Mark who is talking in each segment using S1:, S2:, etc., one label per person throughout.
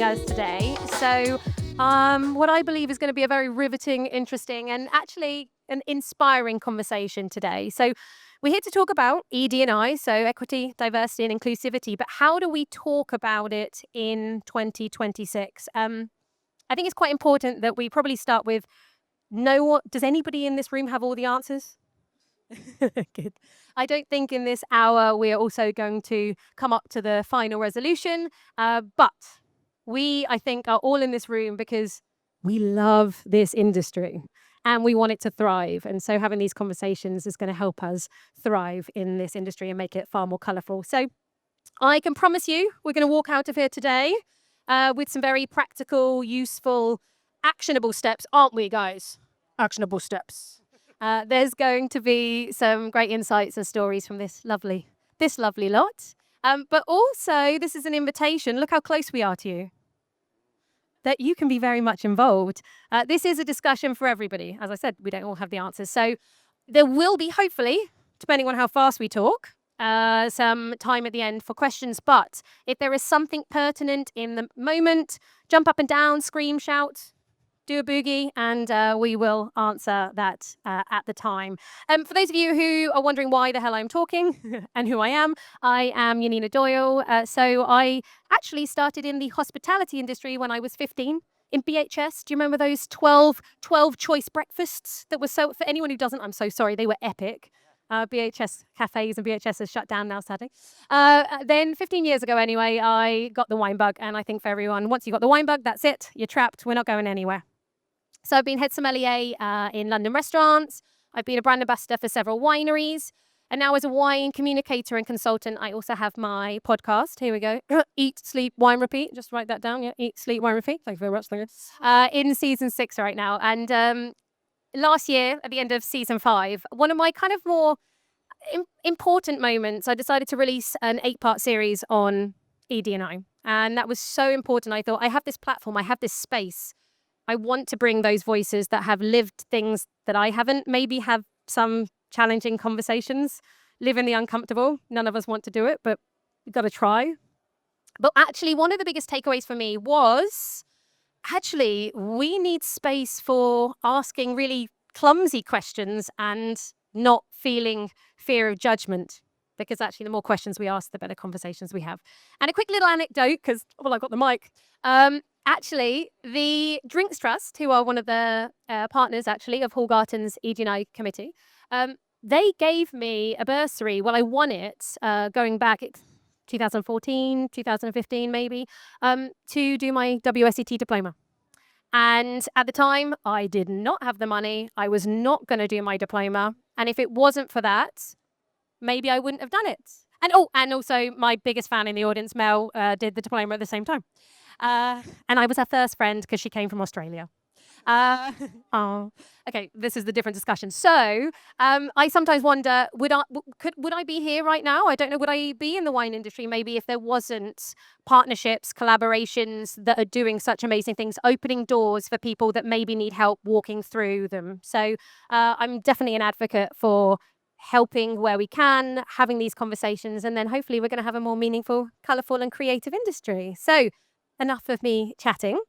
S1: us today. So what I believe is going to be a very riveting, interesting, and actually an inspiring conversation today. So we're here to talk about ED&I, so equity, diversity, and inclusivity. But how do we talk about it in 2026? I think it's quite important that we probably start with does anybody in this room have all the answers? Good. I don't think in this hour we are also going to come up to the final resolution, but we, I think, are all in this room because we love this industry and we want it to thrive. And so having these conversations is going to help us thrive in this industry and make it far more colourful. So I can promise you we're going to walk out of here today with some very practical, useful, actionable steps, aren't we, guys? Actionable steps. There's going to be some great insights and stories from this lovely lot. But also, this is an invitation. Look how close we are to you. That you can be very much involved. This is a discussion for everybody. As I said, we don't all have the answers. So there will be, hopefully, depending on how fast we talk, some time at the end for questions. But if there is something pertinent in the moment, jump up and down, scream, shout, do a boogie, and we will answer that at the time. For those of you who are wondering why the hell I'm talking and who I am Janina Doyle. So I actually started in the hospitality industry when I was 15 in BHS. Do you remember those 12 choice breakfasts that were so, for anyone who doesn't, I'm so sorry, they were epic. BHS cafes and BHS has shut down now, sadly. Then 15 years ago anyway, I got the wine bug, and I think for everyone, once you got the wine bug, that's it. You're trapped. We're not going anywhere. So I've been head sommelier in London restaurants. I've been a brand ambassador for several wineries. And now as a wine communicator and consultant, I also have my podcast. Here we go. Eat, Sleep, Wine, Repeat. Just write that down. Yeah. Eat, Sleep, Wine, Repeat. Thank you very much. In season 6 right now. And last year, at the end of season 5, one of my kind of more important moments, I decided to release an 8-part series on ED&I. And that was so important. I thought, I have this platform. I have this space. I want to bring those voices that have lived things that I haven't, maybe have some challenging conversations, live in the uncomfortable. None of us want to do it, but we've got to try. But actually, one of the biggest takeaways for me was, actually, we need space for asking really clumsy questions and not feeling fear of judgment. Because actually, the more questions we ask, the better conversations we have. And a quick little anecdote, because, well, I've got the mic. Actually, the Drinks Trust, who are one of the partners, actually, of Hallgarten's ED&I committee, they gave me a bursary. Well, I won it going back 2014, 2015, maybe, to do my WSET diploma. And at the time, I did not have the money. I was not going to do my diploma. And if it wasn't for that, maybe I wouldn't have done it. And also my biggest fan in the audience, Mel, did the diploma at the same time. And I was her first friend because she came from Australia. Okay, this is the different discussion. So I sometimes wonder, would I be here right now? I don't know. Would I be in the wine industry maybe if there wasn't partnerships, collaborations that are doing such amazing things, opening doors for people that maybe need help walking through them. So I'm definitely an advocate for helping where we can, having these conversations, and then hopefully we're going to have a more meaningful, colourful and creative industry. So enough of me chatting.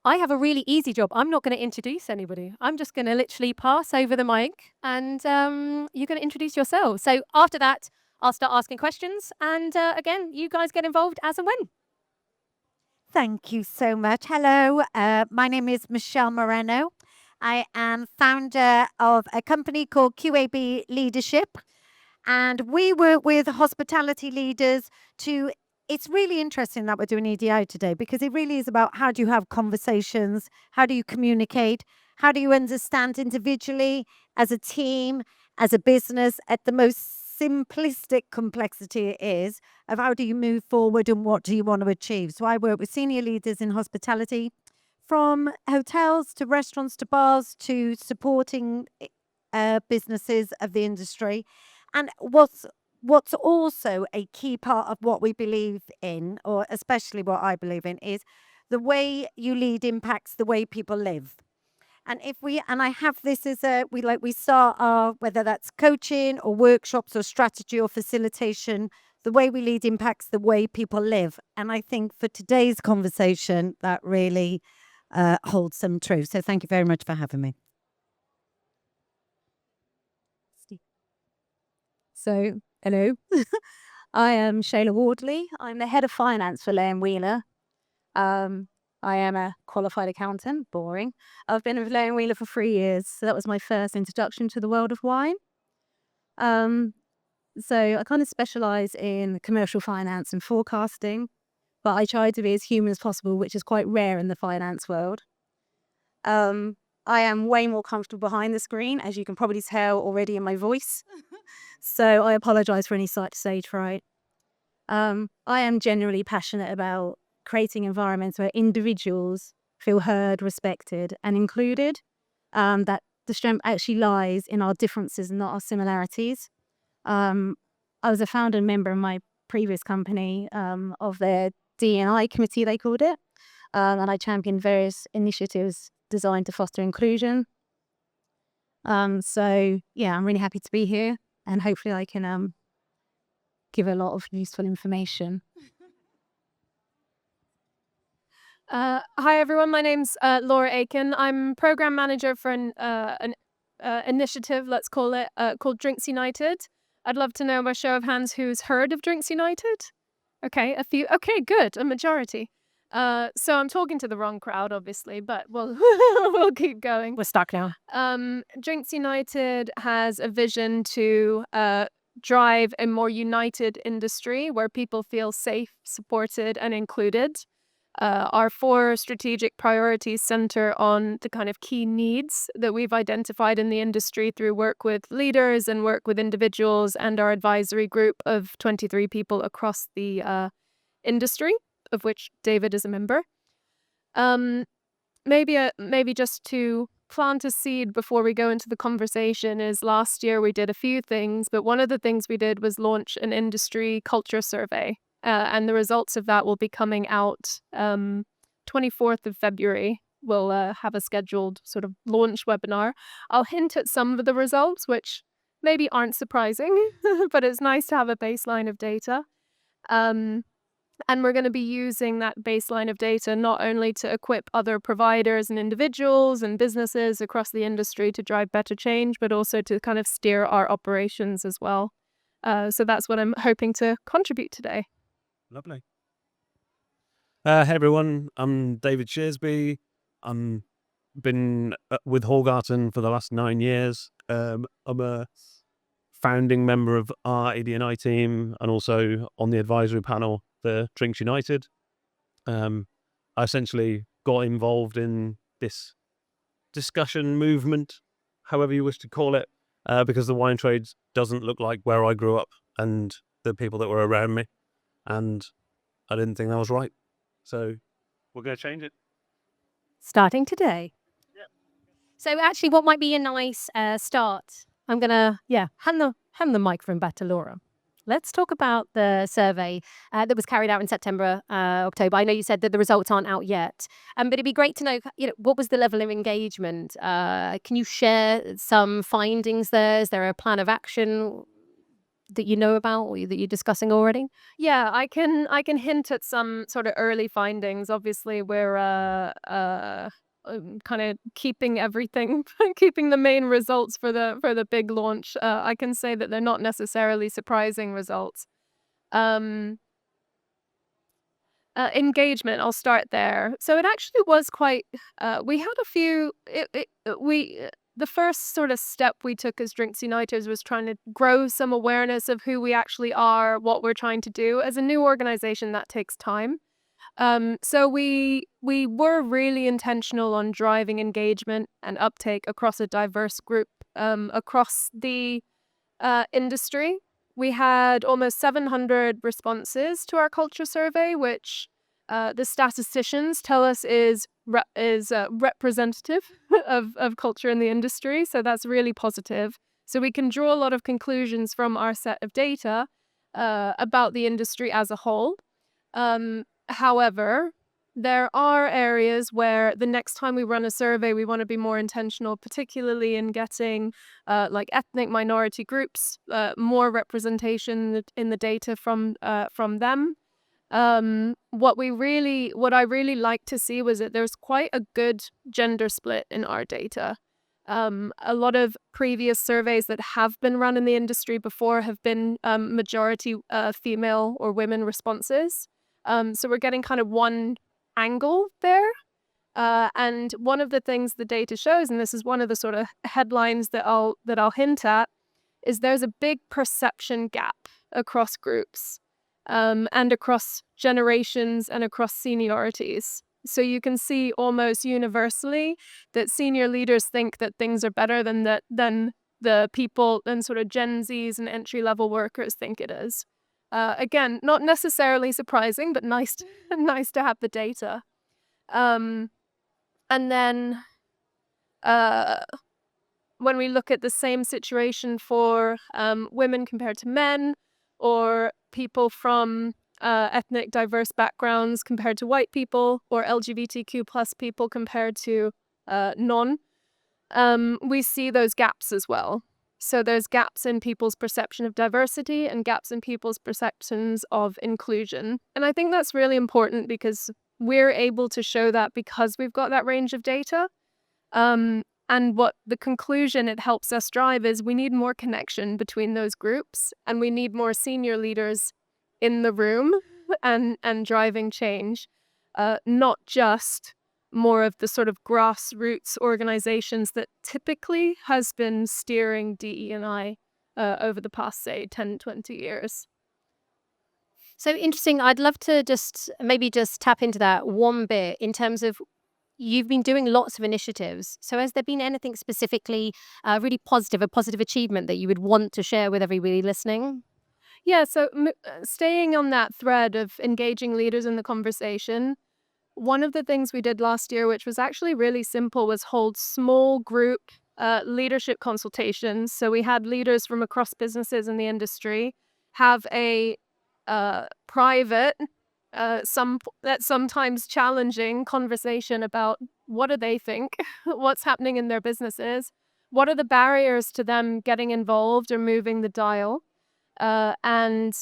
S1: I have a really easy job. I'm not going to introduce anybody. I'm just going to literally pass over the mic and you're going to introduce yourselves. So after that, I'll start asking questions. And again, you guys get involved as and when.
S2: Thank you so much. Hello, my name is Michelle Moreno. I am founder of a company called QAB Leadership. And we work with hospitality leaders to it's really interesting that we're doing EDI today because it really is about how do you have conversations, how do you communicate, how do you understand individually, as a team, as a business, at the most simplistic complexity it is of how do you move forward and what do you want to achieve. So I work with senior leaders in hospitality, from hotels to restaurants to bars to supporting businesses of the industry. And what's also a key part of what we believe in, or especially what I believe in, is the way you lead impacts the way people live. And I have this as we start our, whether that's coaching or workshops or strategy or facilitation the way we lead impacts the way people live. And I think for today's conversation, that really holds some truth. So thank you very much for having me.
S3: So, hello. I am Shayla Wardley. I'm the head of finance for Lane Wheeler. I am a qualified accountant, boring. I've been with Lane Wheeler for 3 years, so that was my first introduction to the world of wine. So I kind of specialise in commercial finance and forecasting, but I try to be as human as possible, which is quite rare in the finance world. I am way more comfortable behind the screen, as you can probably tell already in my voice. So I apologise for any stage fright. I am generally passionate about creating environments where individuals feel heard, respected, and included. That the strength actually lies in our differences, not our similarities. I was a founder and member in my previous company of their ED&I committee, they called it, and I championed various initiatives designed to foster inclusion. So yeah, I'm really happy to be here, and hopefully I can give a lot of useful information.
S1: Hi everyone, my name's Laura Aiken. I'm program manager for an initiative, let's call it, called Drinks United. I'd love to know by show of hands who's heard of Drinks United. Okay, a few. Okay, good, a majority. So I'm talking to the wrong crowd, obviously, but we'll keep going.
S3: We're stuck now.
S1: Drinks United has a vision to drive a more united industry where people feel safe, supported, and included. Our 4 strategic priorities center on the kind of key needs that we've identified in the industry through work with leaders and work with individuals and our advisory group of 23 people across the industry, of which David is a member. Maybe just to plant a seed before we go into the conversation is last year we did a few things, but one of the things we did was launch an industry culture survey. And the results of that will be coming out 24th of February. We'll have a scheduled sort of launch webinar. I'll hint at some of the results, which maybe aren't surprising, but it's nice to have a baseline of data. And we're going to be using that baseline of data not only to equip other providers and individuals and businesses across the industry to drive better change, but also to kind of steer our operations as well. So that's what I'm hoping to contribute today.
S4: Lovely. Hey everyone, I'm David Shearsby. I'm been with Hallgarten for the last 9 years. I'm a founding member of our ED&I team and also on the advisory panel for Drinks United. I essentially got involved in this discussion movement, however you wish to call it, because the wine trade doesn't look like where I grew up and the people that were around me. And I didn't think that was right. So we're going to change it.
S1: Starting today.
S4: Yep.
S1: So actually what might be a nice start, I'm going to, hand the microphone back to Laura. Let's talk about the survey that was carried out in September, October. I know you said that the results aren't out yet, but it'd be great to know, what was the level of engagement? Can you share some findings there? Is there a plan of action that you know about or that you're discussing already? Yeah, I can hint at some sort of early findings. Obviously, we're kind of keeping everything, keeping the main results for the big launch. I can say that they're not necessarily surprising results. Engagement, I'll start there. So it actually was quite. We had a few. The first sort of step we took as Drinks United was trying to grow some awareness of who we actually are, what we're trying to do. As a new organization, that takes time. So we were really intentional on driving engagement and uptake across a diverse group across the industry. We had almost 700 responses to our culture survey, which the statisticians tell us is representative of culture in the industry. So that's really positive. So we can draw a lot of conclusions from our set of data about the industry as a whole. However, there are areas where the next time we run a survey, we want to be more intentional, particularly in getting like ethnic minority groups, more representation in the data from them. What I really like to see was that there's quite a good gender split in our data. A lot of previous surveys that have been run in the industry before have been majority female or women responses. So we're getting kind of one angle there. And one of the things the data shows, and this is one of the sort of headlines that I'll hint at, is there's a big perception gap across groups, and across generations and across seniorities. So you can see almost universally that senior leaders think that things are better than the people and sort of Gen Zs and entry-level workers think it is. Again, not necessarily surprising, but nice to have the data. And then when we look at the same situation for women compared to men, or people from ethnic diverse backgrounds compared to white people, or LGBTQ plus people compared to non, we see those gaps as well. So there's gaps in people's perception of diversity and gaps in people's perceptions of inclusion. And I think that's really important because we're able to show that because we've got that range of data. And what the conclusion it helps us drive is we need more connection between those groups, and we need more senior leaders in the room and driving change, not just more of the sort of grassroots organizations that typically has been steering DE&I over the past, say, 10, 20 years.
S2: So interesting. I'd love to just tap into that one bit in terms of you've been doing lots of initiatives. So has there been anything specifically really positive, a positive achievement that you would want to share with everybody listening?
S1: Yeah, so staying on that thread of engaging leaders in the conversation, one of the things we did last year, which was actually really simple, was hold small group leadership consultations. So we had leaders from across businesses in the industry have a private, sometimes challenging conversation about what do they think, what's happening in their businesses, what are the barriers to them getting involved or moving the dial, and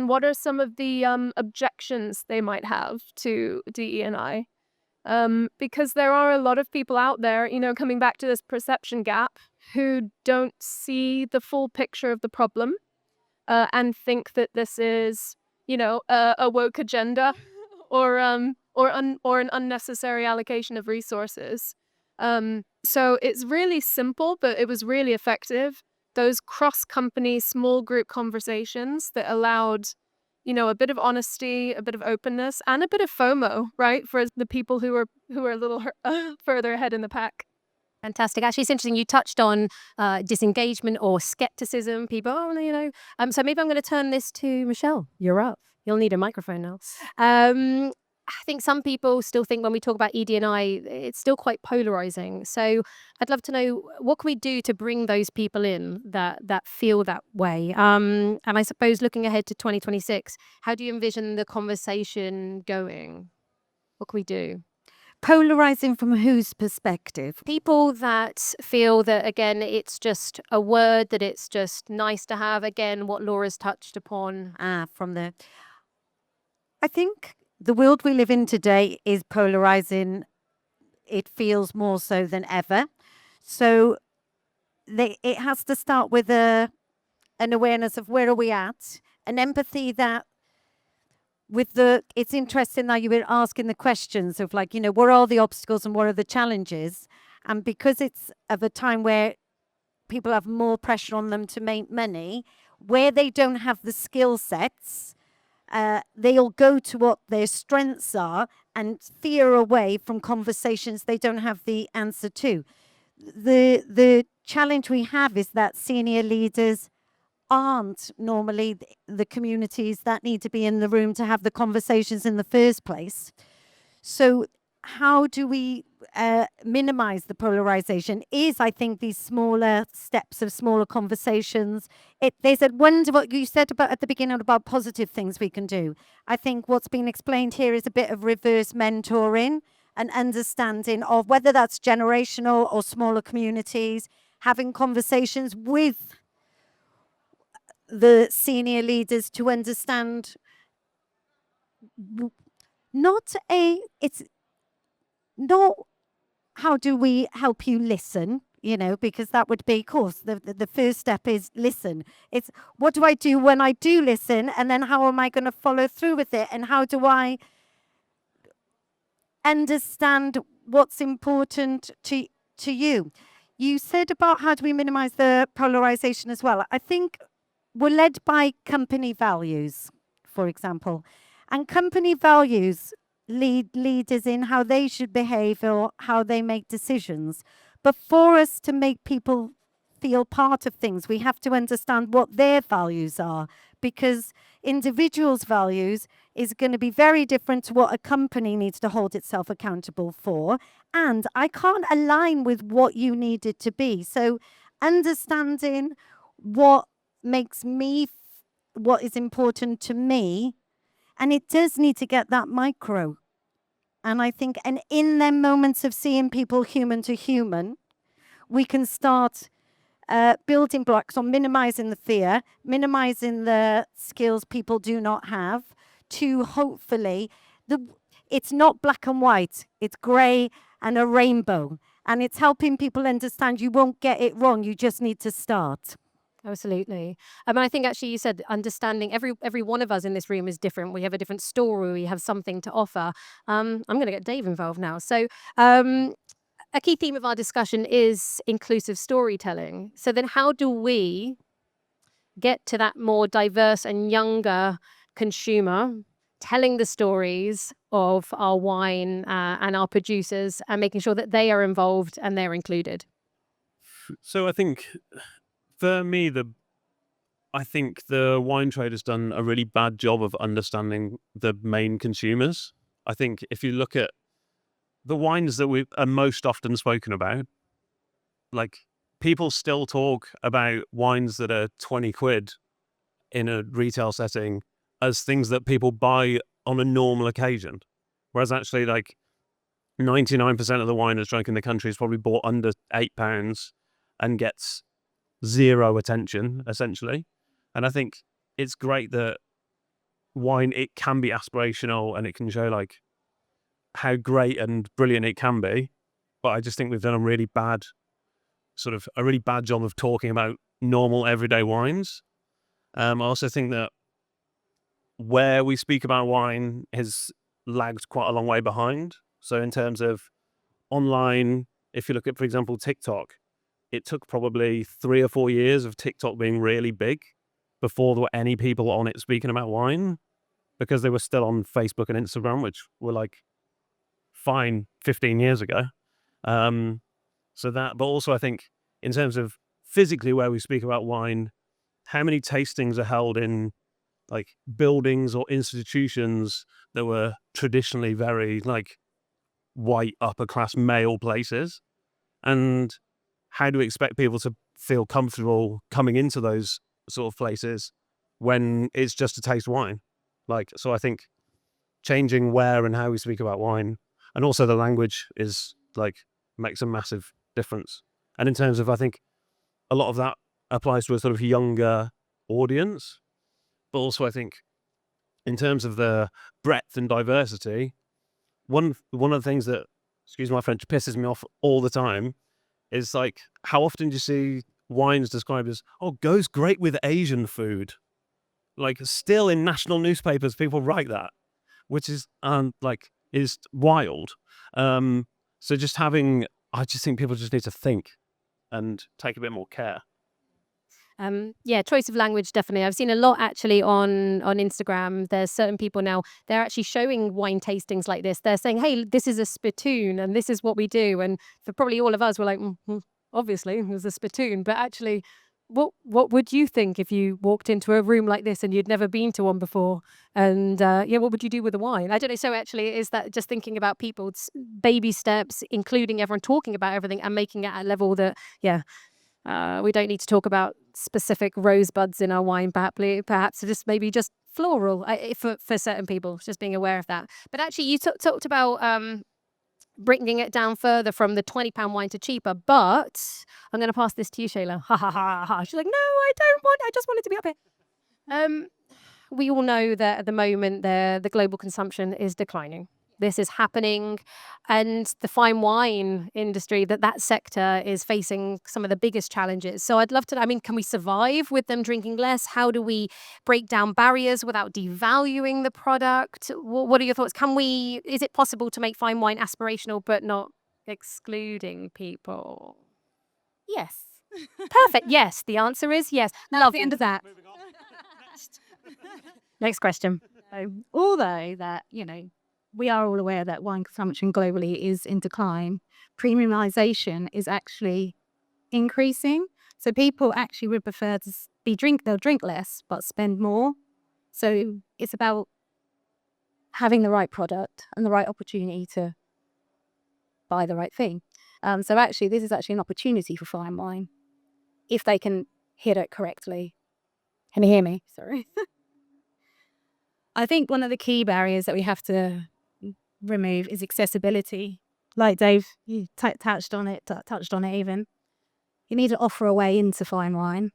S1: what are some of the objections they might have to DE&I. Because there are a lot of people out there, coming back to this perception gap, who don't see the full picture of the problem, and think that this is, a woke agenda or an unnecessary allocation of resources. So it's really simple, but it was really effective. Those cross-company small group conversations that allowed, a bit of honesty, a bit of openness, and a bit of FOMO, right, for the people who are a little further ahead in the pack.
S2: Fantastic. Actually, it's interesting. You touched on disengagement or skepticism. People, so maybe I'm going to turn this to Michelle. You're up. You'll need a microphone now. I think some people still think when we talk about ED&I, it's still quite polarizing. So I'd love to know, what can we do to bring those people in that feel that way? And I suppose looking ahead to 2026, how do you envision the conversation going? What can we do?
S3: Polarizing from whose perspective?
S2: People that feel that, again, it's just a word, that it's just nice to have. Again, what Laura's touched upon.
S3: I think the world we live in today is polarizing. It feels more so than ever. So it has to start with an awareness of where are we at, an empathy that it's interesting that you were asking the questions of what are the obstacles and what are the challenges? And because it's of a time where people have more pressure on them to make money, where they don't have the skill sets, they'll go to what their strengths are and veer away from conversations they don't have the answer to. The challenge we have is that senior leaders aren't normally the communities that need to be in the room to have the conversations in the first place. So how do we
S2: minimize the polarization is, I think, these smaller steps of smaller conversations. There's a wonder what you said about at the beginning about positive things we can do. I think what's been explained here is a bit of reverse mentoring and understanding of whether that's generational or smaller communities, having conversations with the senior leaders to understand it's not how do we help you listen, because that would be, of course, the first step is listen. It's what do I do when I do listen, and then how am I going to follow through with it, and how do I understand what's important to you. You said about how do we minimize the polarization as well. I think we're led by company values, for example, and company values lead leaders in how they should behave or how they make decisions. But for us to make people feel part of things, we have to understand what their values are, because individuals' values is going to be very different to what a company needs to hold itself accountable for. And I can't align with what you need it to be. So understanding what makes me, what is important to me, and it does need to get that micro. And I think, and in them moments of seeing people human to human, we can start building blocks on minimizing the fear, minimizing the skills people do not have, to hopefully, it's not black and white, it's grey and a rainbow. And it's helping people understand you won't get it wrong, you just need to start.
S1: Absolutely. I think actually you said understanding every one of us in this room is different. We have a different story. We have something to offer. I'm going to get Dave involved now. So a key theme of our discussion is inclusive storytelling. So then how do we get to that more diverse and younger consumer telling the stories of our wine and our producers and making sure that they are involved and they're included?
S4: So I think for me, I think the wine trade has done a really bad job of understanding the main consumers. I think if you look at the wines that we are most often spoken about, like people still talk about wines that are 20 quid in a retail setting as things that people buy on a normal occasion. Whereas actually like 99% of the wine that's drunk in the country is probably bought under £8 and gets zero attention, essentially. And I think it's great that wine, it can be aspirational and it can show like how great and brilliant it can be. But I just think we've done a really bad job of talking about normal everyday wines. I also think that where we speak about wine has lagged quite a long way behind. So in terms of online, if you look at, for example, TikTok, it took probably 3 or 4 years of TikTok being really big before there were any people on it speaking about wine, because they were still on Facebook and Instagram, which were like fine 15 years ago. But also I think in terms of physically where we speak about wine, how many tastings are held in like buildings or institutions that were traditionally very like white upper class male places, and how do we expect people to feel comfortable coming into those sort of places when it's just to taste wine? So I think changing where and how we speak about wine, and also the language, is like makes a massive difference. And in terms of, I think a lot of that applies to a sort of younger audience, but also I think in terms of the breadth and diversity, one of the things that, excuse my French, pisses me off all the time is like, how often do you see wines described as, oh, goes great with Asian food? Like, still in national newspapers, people write that, which is is wild. So I just think people just need to think and take a bit more care.
S1: Choice of language, definitely. I've seen a lot actually on Instagram. There's certain people now, they're actually showing wine tastings like this. They're saying, hey, this is a spittoon and this is what we do. And for probably all of us, we're like, obviously, there's a spittoon. But actually, what would you think if you walked into a room like this and you'd never been to one before? And what would you do with the wine? I don't know. So actually, is that just thinking about people's baby steps, including everyone talking about everything and making it at a level that, we don't need to talk about specific rosebuds in our wine, perhaps just maybe just floral for certain people, just being aware of that. But actually, you talked about bringing it down further from the £20 wine to cheaper. But I'm going to pass this to you, Shayla. Ha ha ha ha. She's like, no, I don't want. I just want it to be up here. We all know that at the moment the global consumption is declining. This is happening, and the fine wine industry, that sector is facing some of the biggest challenges. So I'd love to know, I mean, can we survive with them drinking less? How do we break down barriers without devaluing the product? What are your thoughts? Is it possible to make fine wine aspirational but not excluding people?
S3: Yes.
S1: Perfect. Yes. The answer is yes.
S3: That's the end of that.
S1: Next question.
S3: Although that, we are all aware that wine consumption globally is in decline, premiumization is actually increasing. So people actually would prefer to they'll drink less, but spend more. So it's about having the right product and the right opportunity to buy the right thing. So actually, this is actually an opportunity for fine wine if they can hit it correctly. Can you hear me? Sorry. I think one of the key barriers that we have to remove is accessibility. Like Dave, you touched on it even. You need to offer a way into fine wine.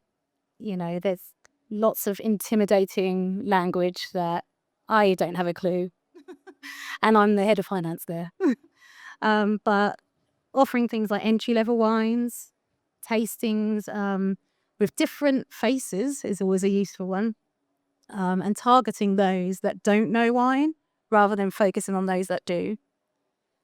S3: There's lots of intimidating language that I don't have a clue. And I'm the head of finance there. But offering things like entry-level wines, tastings with different faces is always a useful one. And targeting those that don't know wine rather than focusing on those that do.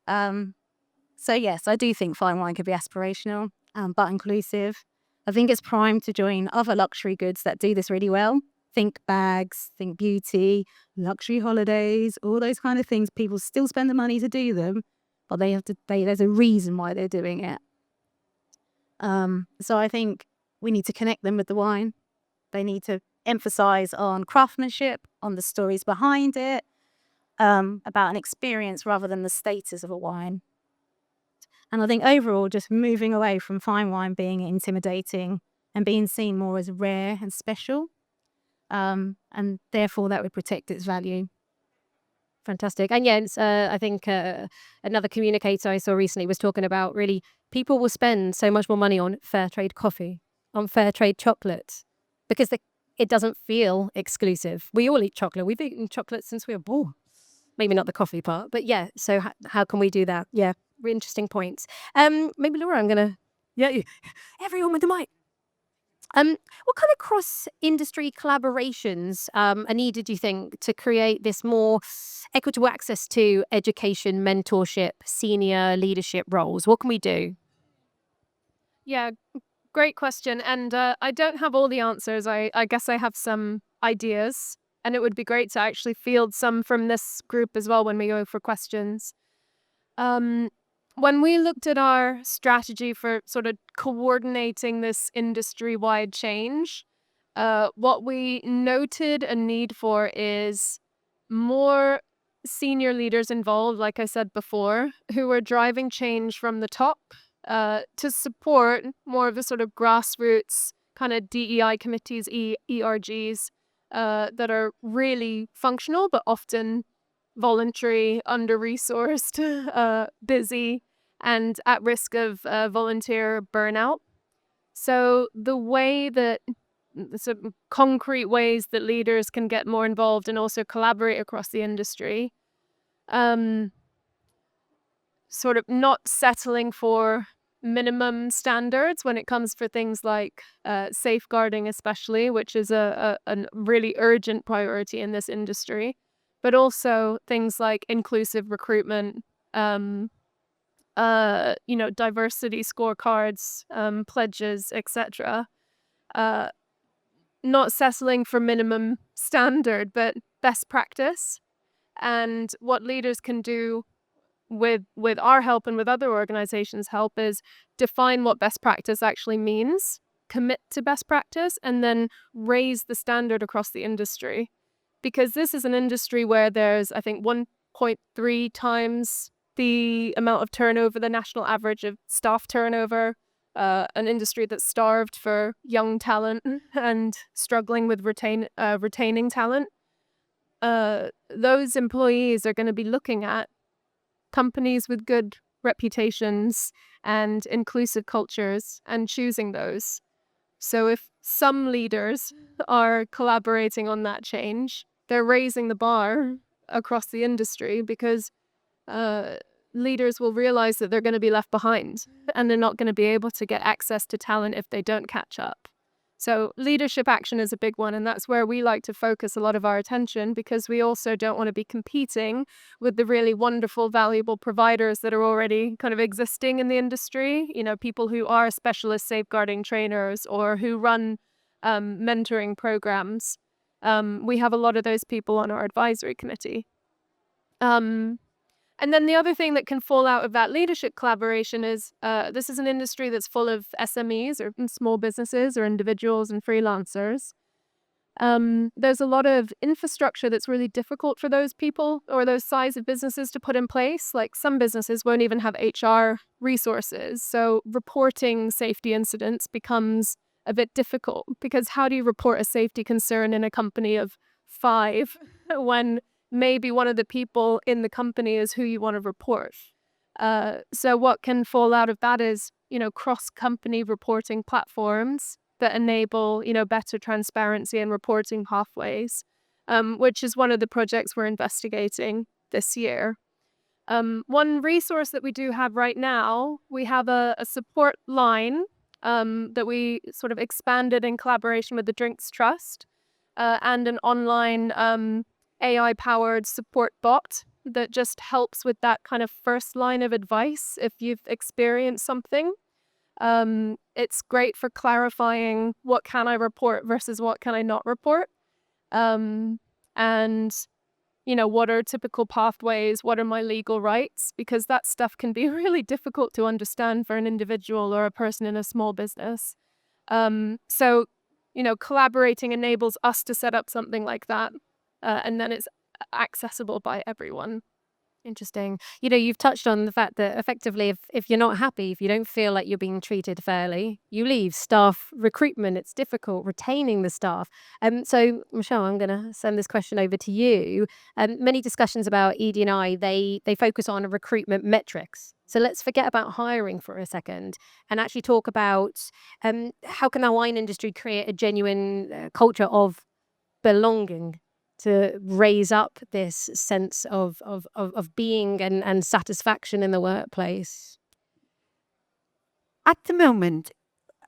S3: So yes, I do think fine wine could be aspirational, but inclusive. I think it's primed to join other luxury goods that do this really well. Think bags, think beauty, luxury holidays, all those kind of things. People still spend the money to do them, but there's a reason why they're doing it. So I think we need to connect them with the wine. They need to emphasize on craftsmanship, on the stories behind it, about an experience rather than the status of a wine. And I think overall, just moving away from fine wine being intimidating and being seen more as rare and special, and therefore that would protect its value.
S1: Fantastic. And yes, I think another communicator I saw recently was talking about really people will spend so much more money on fair trade coffee, on fair trade chocolate, because it doesn't feel exclusive. We all eat chocolate. We've eaten chocolate since we were born. Maybe not the coffee part, but yeah. So how can we do that? Yeah, really interesting points. Maybe Laura, I'm gonna everyone with the mic. What kind of cross-industry collaborations are needed, do you think, to create this more equitable access to education, mentorship, senior leadership roles? What can we do?
S5: Yeah, great question. And I don't have all the answers. I guess I have some ideas, and it would be great to actually field some from this group as well when we go for questions. When we looked at our strategy for sort of coordinating this industry-wide change, what we noted a need for is more senior leaders involved, like I said before, who are driving change from the top to support more of the sort of grassroots kind of DEI committees, ERGs, that are really functional, but often voluntary, under-resourced, busy, and at risk of volunteer burnout. So the way that some concrete ways that leaders can get more involved and also collaborate across the industry, sort of not settling for minimum standards when it comes for things like safeguarding, especially, which is a really urgent priority in this industry, but also things like inclusive recruitment, diversity scorecards, pledges, etc. Not settling for minimum standard, but best practice. And what leaders can do with our help and with other organizations' help is define what best practice actually means commit to best practice and then raise the standard across the industry. Because this is an industry where there's, I think, 1.3 times the amount of turnover, the national average of staff turnover, an industry that's starved for young talent and struggling with retaining talent. Those employees are going to be looking at companies with good reputations and inclusive cultures and choosing those. So if some leaders are collaborating on that change, they're raising the bar across the industry, because leaders will realize that they're going to be left behind and they're not going to be able to get access to talent if they don't catch up. So leadership action is a big one, and that's where we like to focus a lot of our attention, because we also don't want to be competing with the really wonderful, valuable providers that are already kind of existing in the industry. You know, people who are specialist safeguarding trainers or who run mentoring programs. We have a lot of those people on our advisory committee. And then the other thing that can fall out of that leadership collaboration is this is an industry that's full of SMEs or small businesses or individuals and freelancers. There's a lot of infrastructure that's really difficult for those people or those size of businesses to put in place. Like some businesses won't even have HR resources. So reporting safety incidents becomes a bit difficult, because how do you report a safety concern in a company of 5 when maybe one of the people in the company is who you want to report? So what can fall out of that is, cross-company reporting platforms that enable, better transparency and reporting pathways, which is one of the projects we're investigating this year. One resource that we do have right now, we have a support line that we sort of expanded in collaboration with the Drinks Trust, and an online AI-powered support bot that just helps with that kind of first line of advice if you've experienced something. It's great for clarifying what can I report versus what can I not report. And, what are typical pathways? What are my legal rights? Because that stuff can be really difficult to understand for an individual or a person in a small business. So, collaborating enables us to set up something like that. And then it's accessible by everyone.
S1: Interesting. You've touched on the fact that effectively, if you're not happy, if you don't feel like you're being treated fairly, you leave. Staff recruitment, it's difficult retaining the staff. So Michelle, I'm going to send this question over to you. Many discussions about ED&I, they focus on recruitment metrics. So let's forget about hiring for a second and actually talk about how can the wine industry create a genuine culture of belonging to raise up this sense of being and satisfaction in the workplace?
S2: At the moment,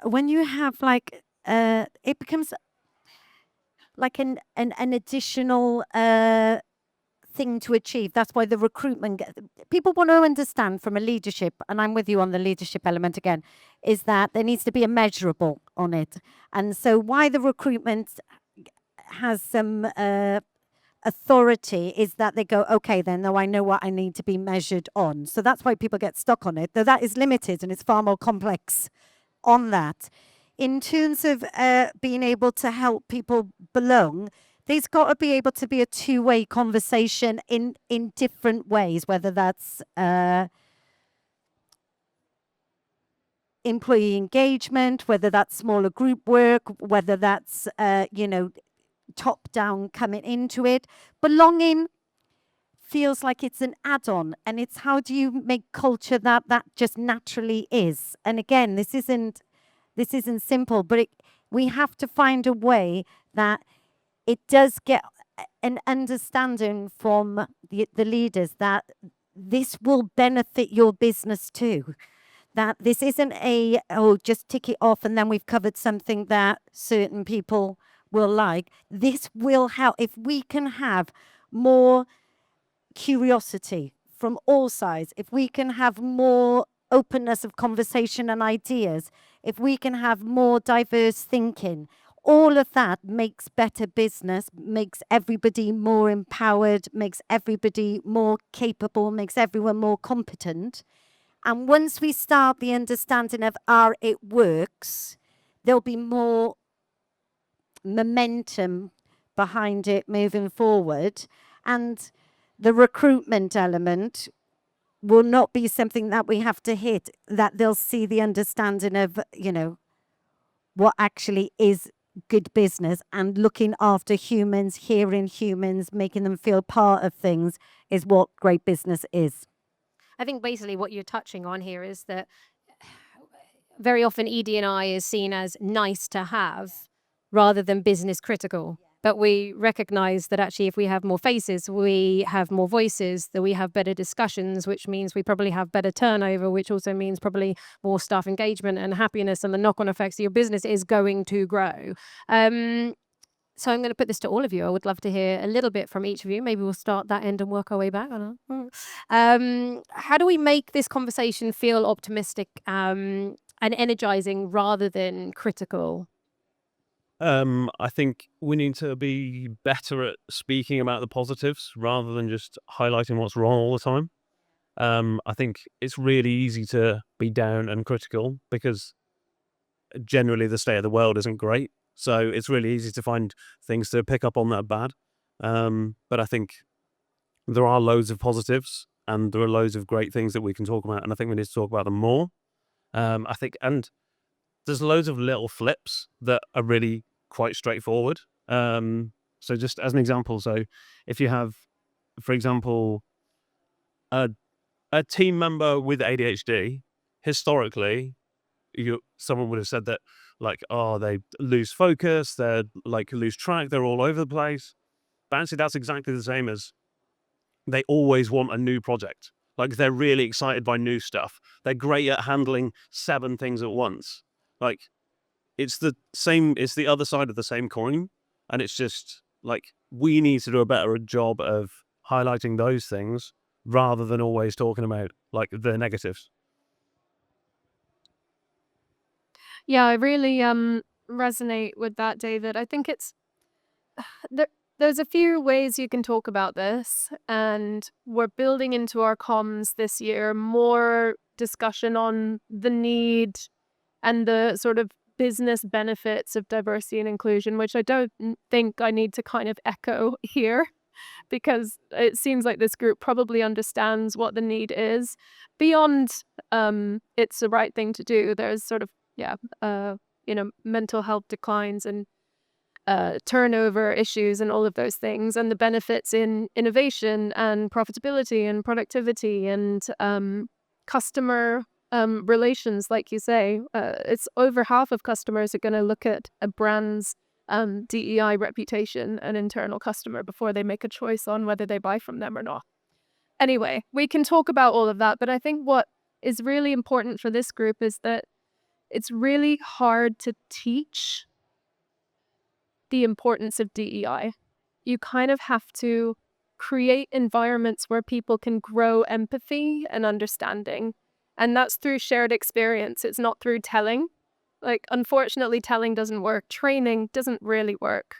S2: when you have it becomes like an additional thing to achieve. That's why the recruitment, people want to understand from a leadership, and I'm with you on the leadership element again, is that there needs to be a measurable on it. And so why the recruitment has some authority is that they go, okay, then now I know what I need to be measured on. So that's why people get stuck on it, though that is limited and it's far more complex on that. In terms of being able to help people belong, there's got to be able to be a two-way conversation in different ways, whether that's employee engagement, whether that's smaller group work, whether that's, top-down coming into it. Belonging feels like it's an add-on, and it's how do you make culture that just naturally is. And again, this isn't simple, but we have to find a way that it does get an understanding from the leaders that this will benefit your business too. That this isn't just tick it off and then we've covered something that certain people will like. This will help. If we can have more curiosity from all sides, if we can have more openness of conversation and ideas, if we can have more diverse thinking, all of that makes better business, makes everybody more empowered, makes everybody more capable, makes everyone more competent. And once we start the understanding of it works, there'll be more momentum behind it moving forward. And the recruitment element will not be something that we have to hit, that they'll see the understanding of, what actually is good business and looking after humans, hearing humans, making them feel part of things is what great business is.
S1: I think basically what you're touching on here is that very often ED&I is seen as nice to have rather than business critical. But we recognize that actually if we have more faces, we have more voices, that we have better discussions, which means we probably have better turnover, which also means probably more staff engagement and happiness, and the knock-on effects of your business is going to grow. So I'm going to put this to all of you. I would love to hear a little bit from each of you. Maybe we'll start that end and work our way back. I don't know. How do we make this conversation feel optimistic and energizing rather than critical?
S4: I think we need to be better at speaking about the positives rather than just highlighting what's wrong all the time. I think it's really easy to be down and critical because generally the state of the world isn't great. So it's really easy to find things to pick up on that bad. But I think there are loads of positives and there are loads of great things that we can talk about. And I think we need to talk about them more. I think, and there's loads of little flips that are really quite straightforward. So just as an example, so if you have, for example, a team member with ADHD, historically, someone would have said that like, oh, they lose focus, they're like lose track, they're all over the place. But actually, that's exactly the same as they always want a new project. Like they're really excited by new stuff. They're great at handling 7 things at once. Like it's the same, it's the other side of the same coin. And it's just like, we need to do a better job of highlighting those things rather than always talking about like the negatives.
S5: Yeah, I really resonate with that, David. I think it's there's a few ways you can talk about this, and we're building into our comms this year more discussion on the need and the sort of business benefits of diversity and inclusion, which I don't think I need to kind of echo here, because it seems like this group probably understands what the need is. Beyond it's the right thing to do, there's sort of mental health declines and turnover issues and all of those things, and the benefits in innovation and profitability and productivity and customer relations, like you say. It's over half of customers are going to look at a brand's DEI reputation and internal customer before they make a choice on whether they buy from them or not. Anyway, we can talk about all of that, but I think what is really important for this group is that it's really hard to teach the importance of DEI. You kind of have to create environments where people can grow empathy and understanding. And that's through shared experience. It's not through telling. Like, unfortunately, telling doesn't work. Training doesn't really work.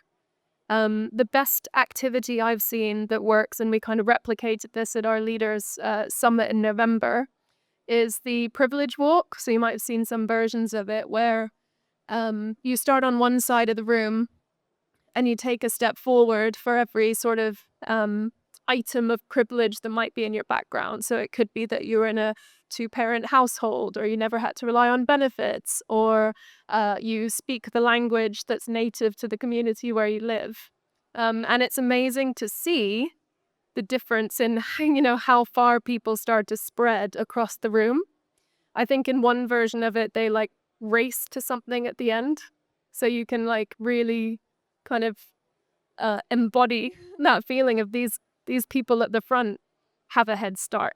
S5: The best activity I've seen that works, and we kind of replicated this at our leaders summit in November, is the privilege walk. So you might have seen some versions of it where you start on one side of the room and you take a step forward for every sort of item of privilege that might be in your background. So it could be that you're in a 2-parent household, or you never had to rely on benefits, or you speak the language that's native to the community where you live. And it's amazing to see the difference in how far people start to spread across the room. I think in one version of it, they like race to something at the end. So you can like really kind of embody that feeling of these people at the front have a head start.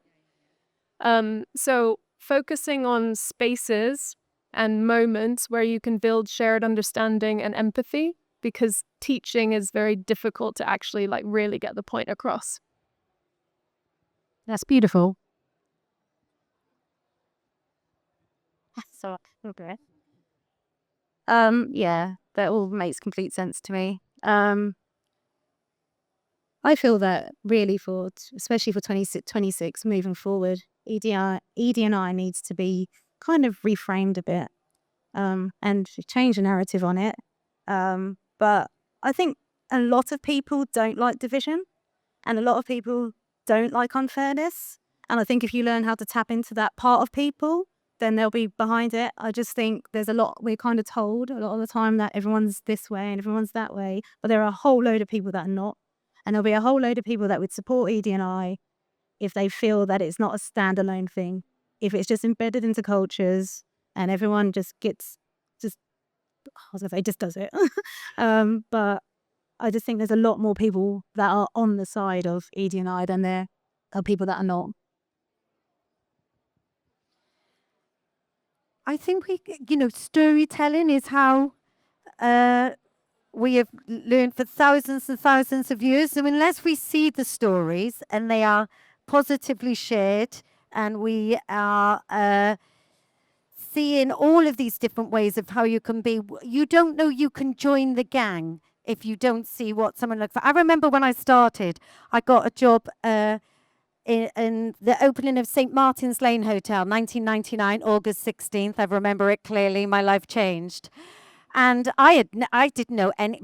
S5: So focusing on spaces and moments where you can build shared understanding and empathy, because teaching is very difficult to actually like really get the point across.
S1: That's beautiful.
S3: So okay. Yeah, that all makes complete sense to me. I feel that really especially for 2026 moving forward, ED&I needs to be kind of reframed a bit. and change the narrative on it. But I think a lot of people don't like division, and a lot of people don't like unfairness. And I think if you learn how to tap into that part of people, then they'll be behind it. I just think there's a lot, we're kind of told a lot of the time that everyone's this way and everyone's that way, but there are a whole load of people that are not. And there'll be a whole load of people that would support ED&I if they feel that it's not a standalone thing, if it's just embedded into cultures and everyone just just does it. But I just think there's a lot more people that are on the side of ED&I than there are people that are not.
S2: I think storytelling is how we have learned for thousands and thousands of years. So unless we see the stories and they are positively shared and we are seeing all of these different ways of how you can be, you don't know you can join the gang if you don't see what someone looks for. I remember when I started, I got a job in the opening of St. Martin's Lane Hotel, 1999, August 16th. I remember it clearly. My life changed. And I didn't know any,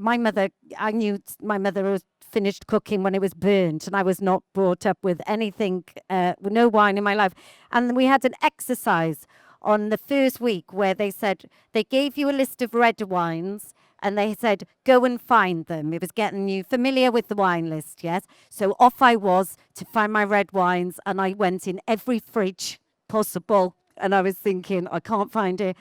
S2: I knew my mother was finished cooking when it was burnt, and I was not brought up with anything, with no wine in my life. And we had an exercise on the first week where they said, they gave you a list of red wines and they said, go and find them. It was getting you familiar with the wine list, yes? So off I was to find my red wines, and I went in every fridge possible, and I was thinking, I can't find it.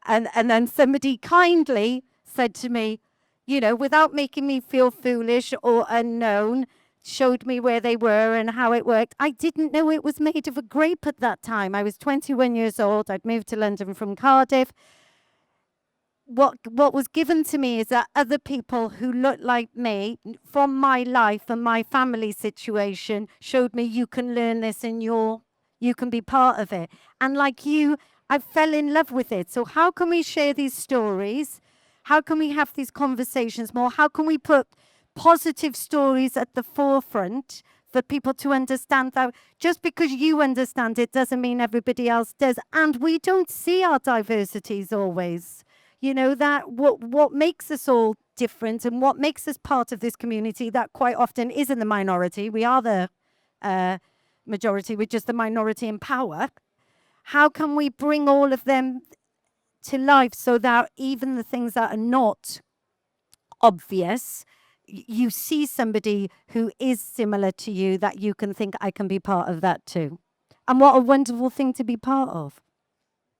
S2: And then somebody kindly said to me, without making me feel foolish or unknown, showed me where they were and how it worked. I didn't know it was made of a grape at that time. I was 21 years old. I'd moved to London from Cardiff. What was given to me is that other people who looked like me from my life and my family situation showed me you can learn this and you can be part of it. And like you, I fell in love with it. So how can we share these stories? How can we have these conversations more? How can we put positive stories at the forefront for people to understand that just because you understand it doesn't mean everybody else does. And we don't see our diversities always. That what makes us all different and what makes us part of this community that quite often is in the minority. We are the majority, we're just the minority in power. How can we bring all of them to life so that even the things that are not obvious, you see somebody who is similar to you that you can think, I can be part of that too. And what a wonderful thing to be part of.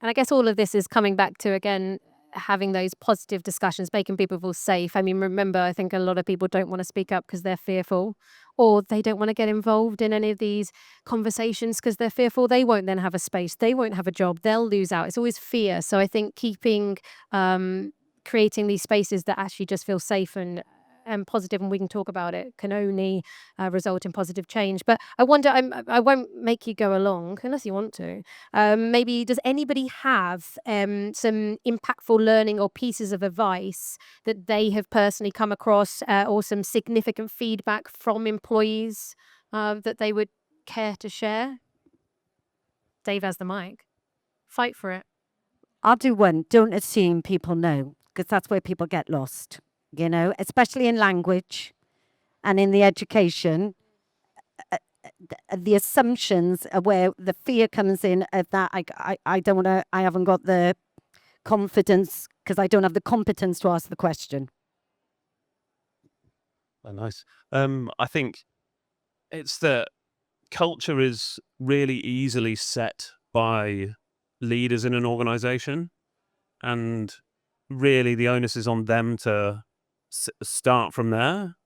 S1: And I guess all of this is coming back to, again, having those positive discussions, making people feel safe. I mean, remember, I think a lot of people don't want to speak up because they're fearful, or they don't want to get involved in any of these conversations because they're fearful they won't then have a space, they won't have a job, they'll lose out. It's always fear. So I think creating these spaces that actually just feel safe and positive, and we can talk about it, can only result in positive change. But I wonder, I won't make you go along unless you want to. Maybe does anybody have some impactful learning or pieces of advice that they have personally come across, or some significant feedback from employees that they would care to share? Dave has the mic. Fight for it.
S2: I'll do one. Don't assume people know, because that's where people get lost. Especially in language and in the education, the assumptions are where the fear comes in of that. I don't want to, I haven't got the confidence because I don't have the competence to ask the question.
S4: Oh, nice. I think it's that culture is really easily set by leaders in an organization, and really the onus is on them to start from there.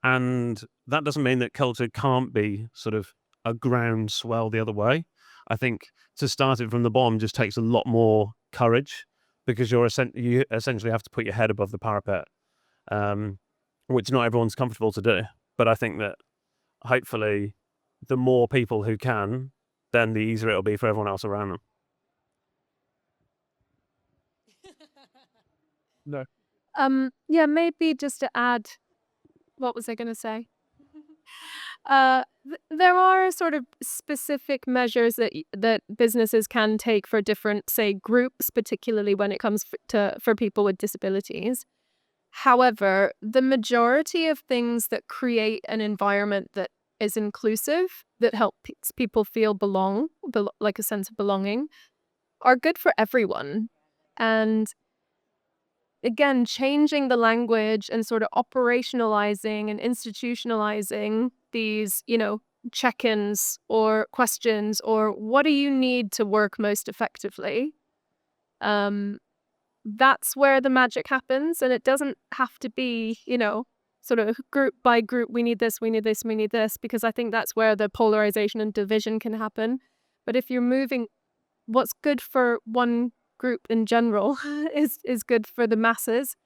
S4: And that doesn't mean that culture can't be sort of a groundswell the other way. I think to start it from the bottom just takes a lot more courage, because you essentially have to put your head above the parapet, which not everyone's comfortable to do. But I think that hopefully the more people who can, then the easier it'll be for everyone else around them. No.
S5: Yeah, maybe just to add, what was I going to say? There are sort of specific measures that businesses can take for different, say, groups, particularly when it comes for people with disabilities. However, the majority of things that create an environment that is inclusive, that helps people feel like a sense of belonging, are good for everyone. And again, changing the language and sort of operationalizing and institutionalizing these, check-ins or questions or what do you need to work most effectively? That's where the magic happens, and it doesn't have to be, sort of group by group, we need this, we need this, we need this, because I think that's where the polarization and division can happen. But if you're moving what's good for one group in general is good for the masses,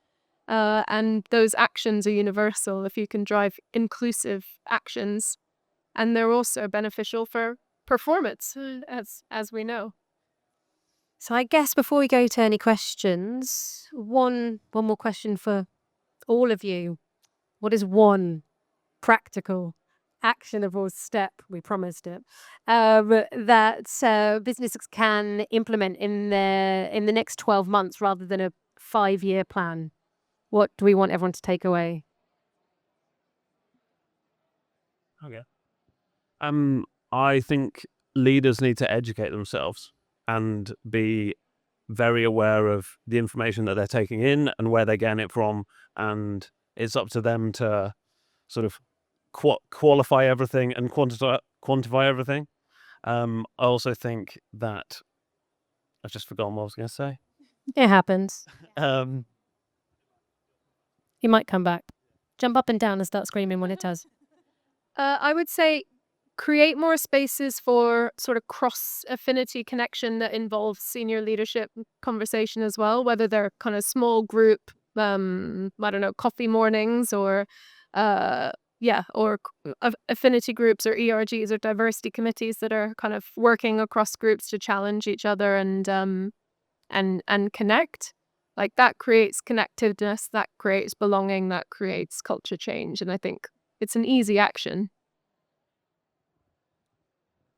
S5: and those actions are universal if you can drive inclusive actions, and they're also beneficial for performance, as we know.
S1: So I guess before we go to any questions, one more question for all of you. What is one practical, actionable step, we promised it, that businesses can implement in the next 12 months rather than a 5-year plan? What do we want everyone to take away?
S4: Okay. I think leaders need to educate themselves and be very aware of the information that they're taking in and where they're getting it from, and it's up to them to sort of qualify everything and quantify everything. I also think that I've just forgotten what I was going to say.
S1: It happens.
S4: Um,
S1: You might come back. Jump up and down and start screaming when it does.
S5: I would say create more spaces for sort of cross-affinity connection that involves senior leadership conversation as well, whether they're kind of small group, I don't know, coffee mornings or, affinity groups or ERGs or diversity committees that are kind of working across groups to challenge each other and connect. Like that creates connectiveness, that creates belonging, that creates culture change. And I think it's an easy action.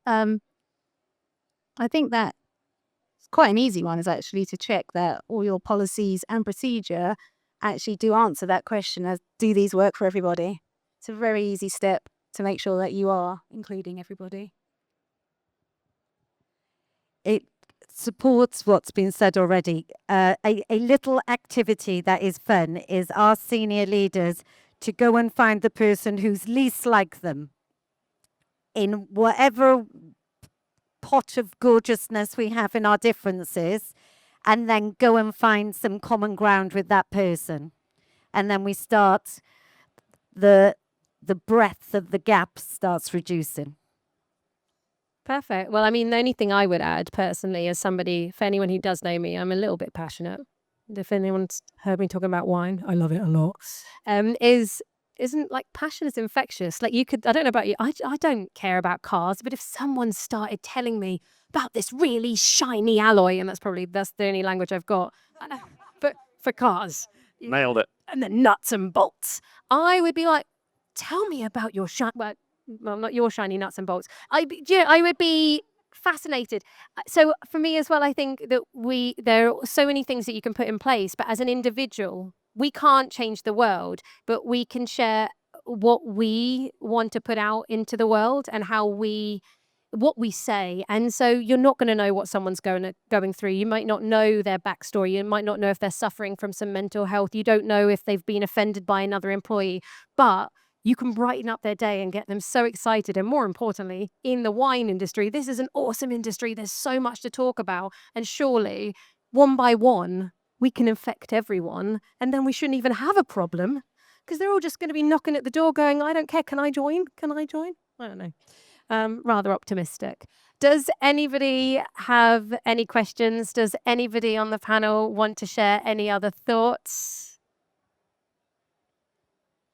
S3: I think that it's quite an easy one is actually to check that all your policies and procedure actually do answer that question as do these work for everybody? It's a very easy step to make sure that you are including everybody.
S2: It supports what's been said already. A little activity that is fun is our senior leaders to go and find the person who's least like them in whatever pot of gorgeousness we have in our differences, and then go and find some common ground with that person. And then we start, the breadth of the gap starts reducing.
S1: Perfect. Well, I mean, the only thing I would add personally, as somebody, for anyone who does know me, I'm a little bit passionate. If anyone's heard me talking about wine, I love it a lot. Isn't like passion is infectious. Like you could, I don't know about you, I don't care about cars, but if someone started telling me about this really shiny alloy, and that's the only language I've got, but for cars,
S4: nailed it.
S1: and the nuts and bolts, I would be like, tell me about your well, not your shiny nuts and bolts. I would be fascinated. So for me as well, I think that there are so many things that you can put in place, but as an individual, we can't change the world, but we can share what we want to put out into the world and what we say. And so you're not going to know what someone's going through. You might not know their backstory. You might not know if they're suffering from some mental health. You don't know if they've been offended by another employee, but you can brighten up their day and get them so excited. And more importantly, in the wine industry, this is an awesome industry. There's so much to talk about. And surely, one by one, we can infect everyone. And then we shouldn't even have a problem because they're all just going to be knocking at the door going, I don't care. Can I join? Can I join? I don't know. Rather optimistic. Does anybody have any questions? Does anybody on the panel want to share any other thoughts?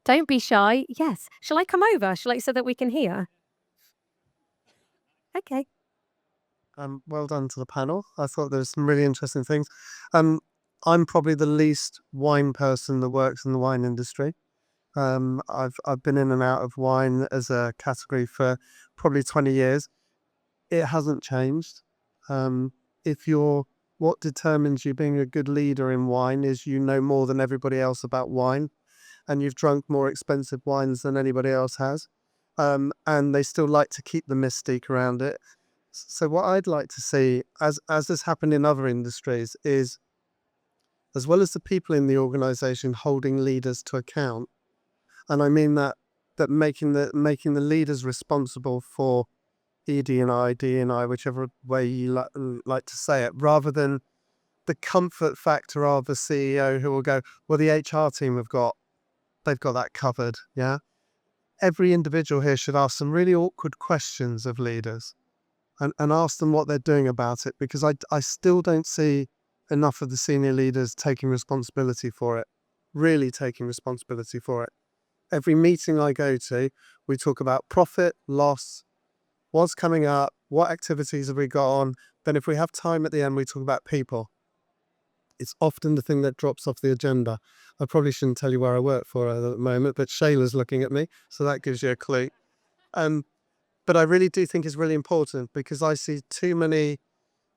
S1: Don't be shy. Yes. Shall I come over? So that we can hear? Okay.
S6: Well done to the panel. I thought there was some really interesting things. I'm probably the least wine person that works in the wine industry. I've been in and out of wine as a category for probably 20 years. It hasn't changed. If you're what determines you being a good leader in wine is you know more than everybody else about wine, and you've drunk more expensive wines than anybody else has. And they still like to keep the mystique around it. So what I'd like to see, as has happened in other industries, is as well as the people in the organization holding leaders to account, and I mean that making the leaders responsible for ED&I, D&I, whichever way you like to say it, rather than the comfort factor of a CEO who will go, well, the HR team they've got that covered. Yeah. Every individual here should ask some really awkward questions of leaders and ask them what they're doing about it, because I still don't see enough of the senior leaders taking responsibility for it, really taking responsibility for it. Every meeting I go to, we talk about profit, loss, what's coming up, what activities have we got on. Then if we have time at the end, we talk about people. It's often the thing that drops off the agenda. I probably shouldn't tell you where I work for at the moment, but Shayla's looking at me, so that gives you a clue. But I really do think it's really important, because I see too many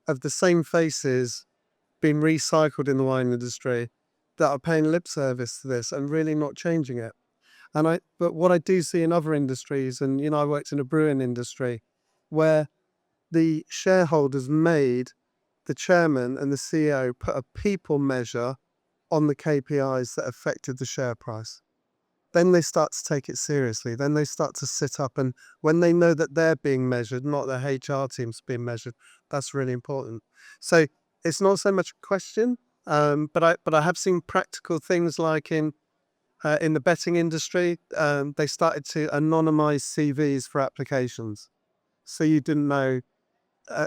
S6: of the same faces being recycled in the wine industry that are paying lip service to this and really not changing it. But what I do see in other industries, and I worked in a brewing industry where the shareholders made the chairman and the CEO put a people measure on the KPIs that affected the share price. Then they start to take it seriously. Then they start to sit up, and when they know that they're being measured, not their HR team's being measured, that's really important. So it's not so much a question, but I have seen practical things like in the betting industry, they started to anonymize CVs for applications. So you didn't know,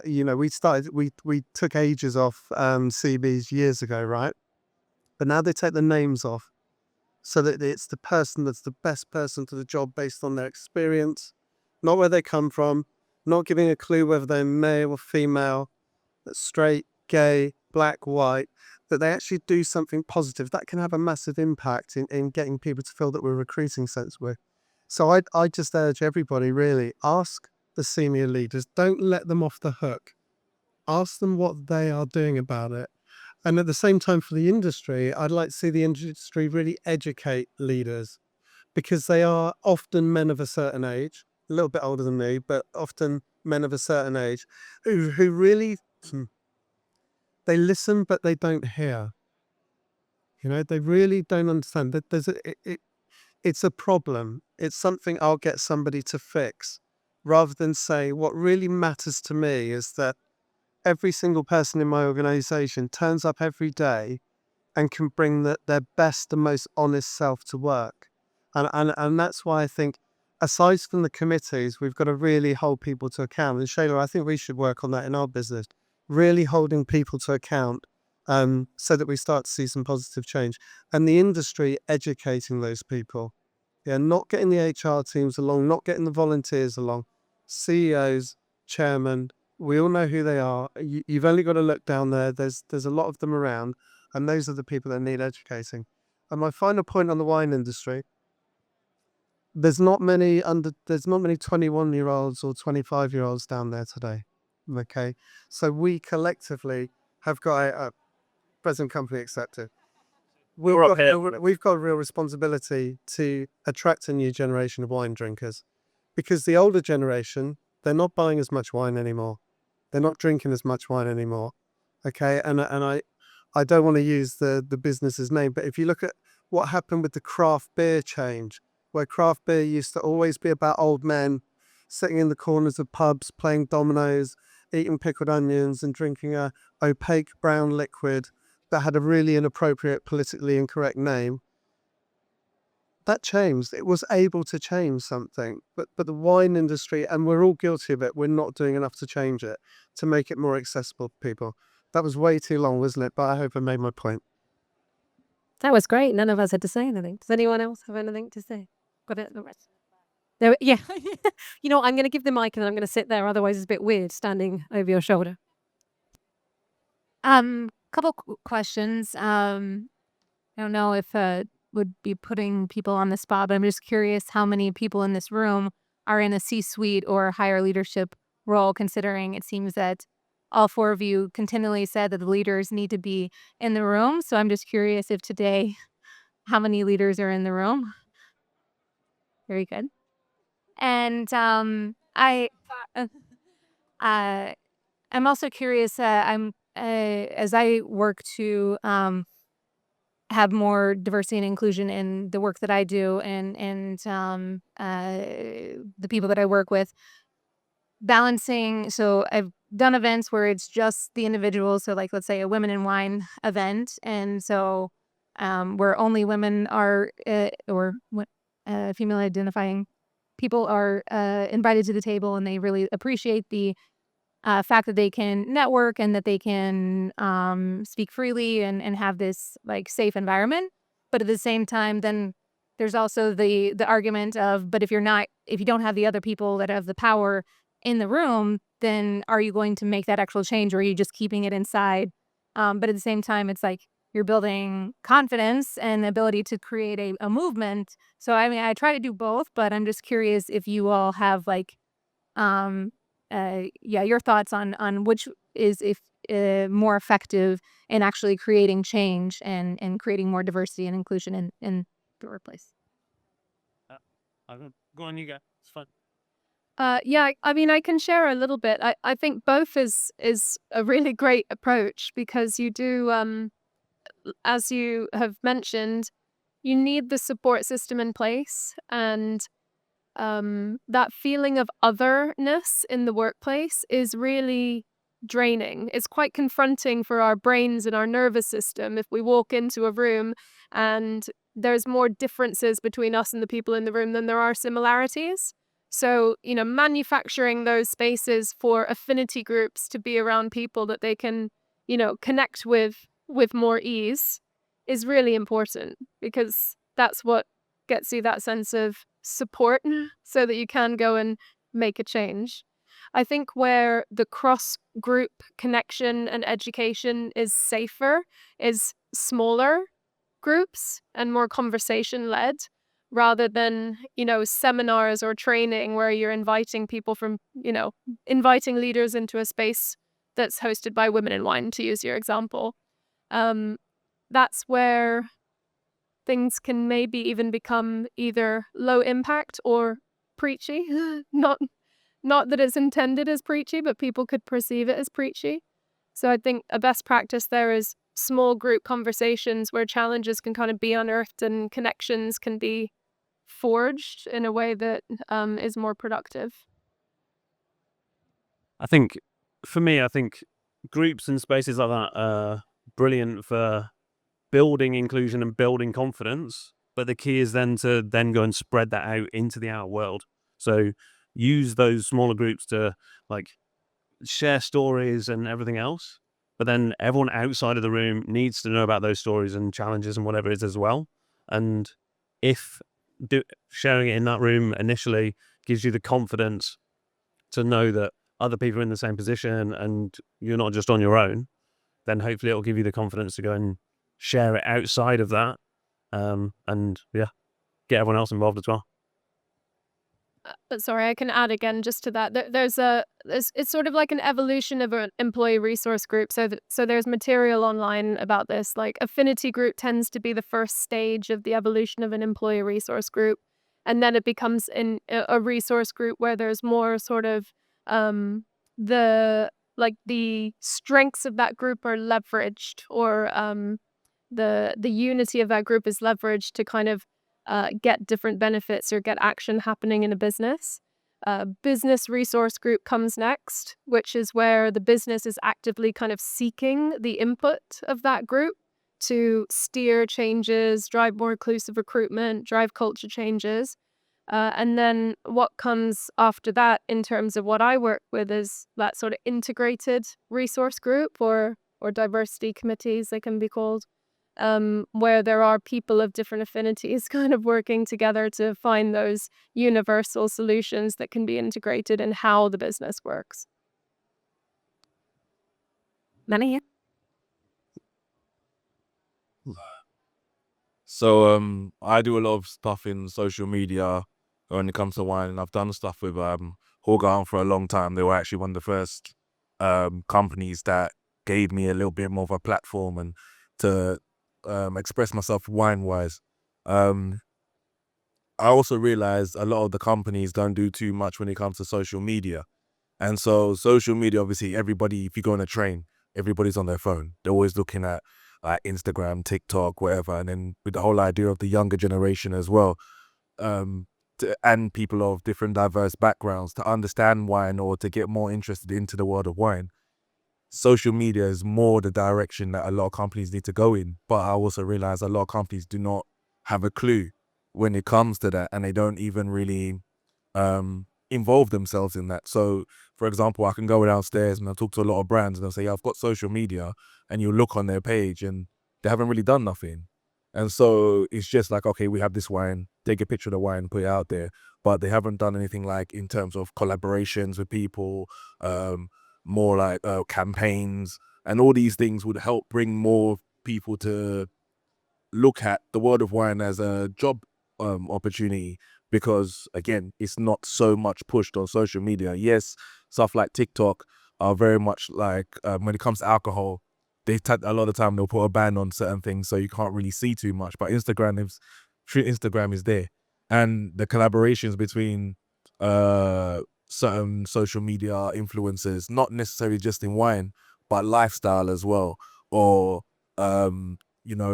S6: we took ages off CVs years ago, right? But now they take the names off so that it's the person that's the best person for the job based on their experience, not where they come from, not giving a clue whether they're male or female, straight, gay, black, white, that they actually do something positive. That can have a massive impact in getting people to feel that we're recruiting sensible. So I just urge everybody, really, ask the senior leaders. Don't let them off the hook. Ask them what they are doing about it. And at the same time, for the industry, I'd like to see the industry really educate leaders, because they are often men of a certain age, a little bit older than me, but often men of a certain age who really, they listen, but they don't hear. They really don't understand that it's a problem. It's something I'll get somebody to fix, rather than say, what really matters to me is that every single person in my organization turns up every day and can bring their best and most honest self to work. And that's why I think, aside from the committees, we've got to really hold people to account. And Shayla, I think we should work on that in our business, really holding people to account, so that we start to see some positive change. And the industry educating those people. Yeah, not getting the HR teams along, not getting the volunteers along, CEOs, chairman, we all know who they are. You've only got to look down there. There's a lot of them around, and those are the people that need educating. And my final point on the wine industry, there's not many 21-year-olds or 25-year-olds down there today. Okay, so we collectively have got a present company accepted. We've got a real responsibility to attract a new generation of wine drinkers, because the older generation, they're not buying as much wine anymore. They're not drinking as much wine anymore. Okay, and I don't want to use the business's name, but if you look at what happened with the craft beer change, where craft beer used to always be about old men sitting in the corners of pubs, playing dominoes, eating pickled onions and drinking a opaque brown liquid that had a really inappropriate, politically incorrect name. That changed. It was able to change something, but the wine industry, and we're all guilty of it, we're not doing enough to change it, to make it more accessible to people. That was way too long, wasn't it? But I hope I made my point.
S1: That was great. None of us had to say anything. Does anyone else have anything to say? Got it. The rest. There, yeah. I'm going to give the mic and I'm going to sit there. Otherwise, it's a bit weird standing over your shoulder.
S7: Couple questions. I don't know if
S1: would be putting people on the spot, but I'm just curious how many people in this room are in a C-suite or higher leadership role, considering it seems that all four of you continually said that the leaders need to be in the room. So I'm just curious if today, how many leaders are in the room? Very good. And I'm also curious. As I work to have more diversity and inclusion in the work that I do, and the people that I work with, balancing. So I've done events where it's just the individuals. So like, let's say a women in wine event, and so where only women are or female identifying people are invited to the table, and they really appreciate the fact that they can network and that they can speak freely and have this like safe environment. But at the same time, then there's also the argument of, but if you don't have the other people that have the power in the room, then are you going to make that actual change, or are you just keeping it inside? But at the same time, it's like you're building confidence and the ability to create a movement. So I mean, I try to do both, but I'm just curious if you all have like um your thoughts on which is if more effective in actually creating change and creating more diversity and inclusion in the workplace.
S4: Go on, you go. It's fine.
S5: I mean, I can share a little bit. I think both is a really great approach, because you do, as you have mentioned, you need the support system in place, and that feeling of otherness in the workplace is really draining. It's quite confronting for our brains and our nervous system if we walk into a room and there's more differences between us and the people in the room than there are similarities. So, manufacturing those spaces for affinity groups to be around people that they can, connect with more ease is really important, because that's what gets you that sense of support so that you can go and make a change. I think where the cross group connection and education is safer is smaller groups and more conversation led, rather than, seminars or training where you're inviting people from, inviting leaders into a space that's hosted by Women in Wine, to use your example. That's where things can maybe even become either low impact or preachy. Not that it's intended as preachy, but people could perceive it as preachy. So I think a best practice there is small group conversations where challenges can kind of be unearthed and connections can be forged in a way that is more productive.
S4: I think, for me, groups and spaces like that are brilliant for building inclusion and building confidence. But the key is then to go and spread that out into the outer world. So use those smaller groups to like share stories and everything else. But then everyone outside of the room needs to know about those stories and challenges and whatever it is as well. And if sharing it in that room initially gives you the confidence to know that other people are in the same position and you're not just on your own, then hopefully it'll give you the confidence to go and share it outside of that, and get everyone else involved as well.
S5: But sorry, I can add again just to that. It's sort of like an evolution of an employee resource group. So there's material online about this. Like affinity group tends to be the first stage of the evolution of an employee resource group, and then it becomes a resource group where there's more sort of the strengths of that group are leveraged, or the unity of that group is leveraged to kind of get different benefits or get action happening in a business. Business resource group comes next, which is where the business is actively kind of seeking the input of that group to steer changes, drive more inclusive recruitment, drive culture changes. And then what comes after that in terms of what I work with is that sort of integrated resource group, or diversity committees, they can be called, where there are people of different affinities kind of working together to find those universal solutions that can be integrated in how the business works.
S1: Many.
S7: So I do a lot of stuff in social media when it comes to wine, and I've done stuff with Hallgarten for a long time. They were actually one of the first companies that gave me a little bit more of a platform and to express myself wine-wise. I also realized a lot of the companies don't do too much when it comes to social media. And so social media, obviously, everybody, if you go on a train, everybody's on their phone. They're always looking at like Instagram, TikTok, whatever. And then with the whole idea of the younger generation as well, and people of different diverse backgrounds to understand wine or to get more interested into the world of wine, social media is more the direction that a lot of companies need to go in. But I also realize a lot of companies do not have a clue when it comes to that, and they don't even really involve themselves in that. So, for example, I can go downstairs and I'll talk to a lot of brands and they'll say, yeah, I've got social media, and you look on their page and they haven't really done nothing. And so it's just like, okay, we have this wine, take a picture of the wine, put it out there, but they haven't done anything like in terms of collaborations with people, more like campaigns, and all these things would help bring more people to look at the world of wine as a job opportunity, because again, it's not so much pushed on social media. Yes, stuff like TikTok are very much like when it comes to alcohol, a lot of time they'll put a ban on certain things, so you can't really see too much. But Instagram is there, and the collaborations between certain social media influencers, not necessarily just in wine, but lifestyle as well, or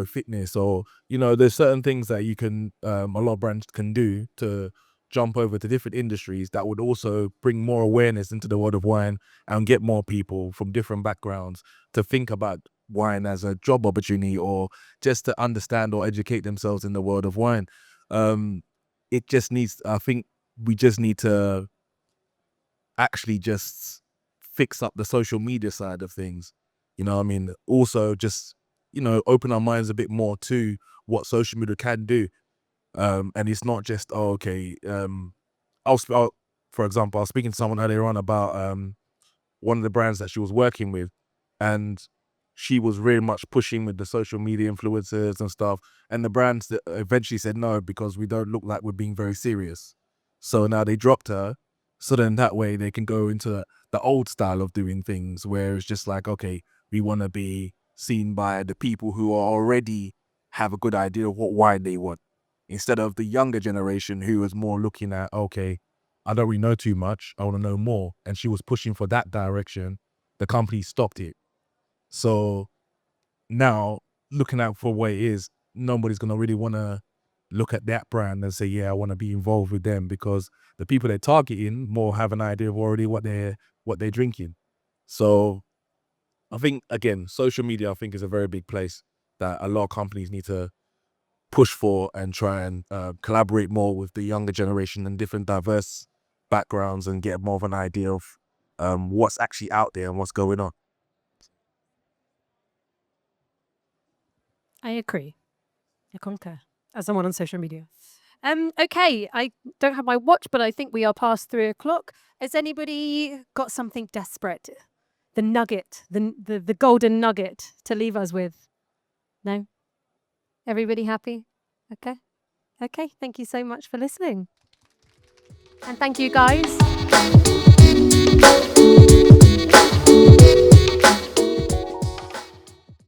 S7: fitness, or there's certain things that you can a lot of brands can do to jump over to different industries that would also bring more awareness into the world of wine and get more people from different backgrounds to think about wine as a job opportunity, or just to understand or educate themselves in the world of wine. It just needs, I think we just need to actually just fix up the social media side of things. I mean, also just, open our minds a bit more to what social media can do. And it's not just, okay. For example, I was speaking to someone earlier on about one of the brands that she was working with, and she was very much pushing with the social media influencers and stuff. And the brands that eventually said no, because we don't look like we're being very serious. So now they dropped her. So then that way they can go into the old style of doing things, where it's just like, okay, we want to be seen by the people who are already have a good idea of what wine they want, instead of the younger generation who is more looking at, okay, I don't really know too much, I want to know more. And she was pushing for that direction. The company stopped it. So now, looking out for what it is, nobody's going to really want to look at that brand and say, yeah, I want to be involved with them, because the people they're targeting more have an idea of already what they're drinking. So I think, again, social media, I think, is a very big place that a lot of companies need to push for and try and collaborate more with the younger generation and different diverse backgrounds, and get more of an idea of what's actually out there and what's going on.
S1: I agree. I concur. As someone on social media. Okay, I don't have my watch, but I think we are past 3:00. Has anybody got something desperate? The nugget, the golden nugget to leave us with? No? Everybody happy? Okay. Okay, thank you so much for listening. And thank you, guys.